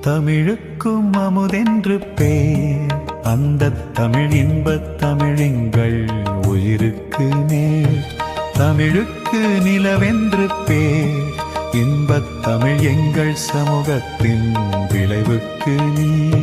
தமிழுக்கும் அமுதென்று பேர், அந்த தமிழ் இன்பத் தமிழெங்கள் உயிருக்கு நேர். தமிழுக்கு நிலவென்று பேர், இன்பத் தமிழ் எங்கள் சமூகத்தின் விளைவுக்கு நீர்.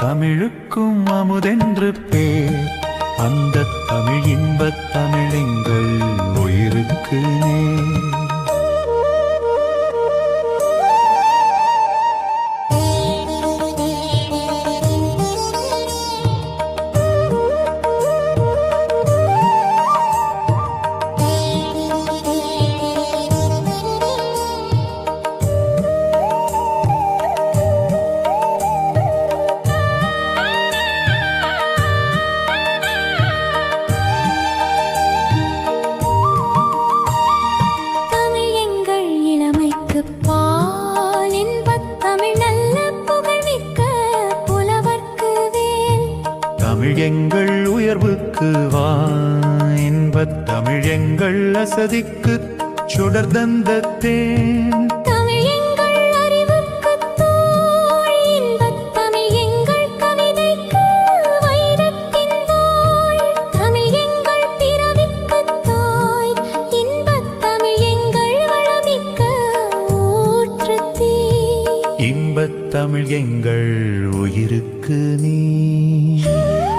தமிழுக்கும் அமுதென்று பேர், அந்த தமிழ் இன்பத் தமிழெங்கள் உயிருக்கு நேர். தமிழ் எங்கள் உயர்வுக்கு வா, இன்பத் தமிழ் எங்கள் அசதிக்கு சுடர் தந்த தேன். தமிழ் எங்கள் அறிவுக்கு தோள், இன்பத் தமிழ் எங்கள் கவிதைக்கு வைரத்தின் தோள். தமிழ் எங்கள் பிறவிக்கு தாய், இன்பத் தமிழ் எங்கள் வளமிக்க ஊற்றுத்தீ. இன்பத் தமிழ் எங்கள் உயிருக்கு நீர்.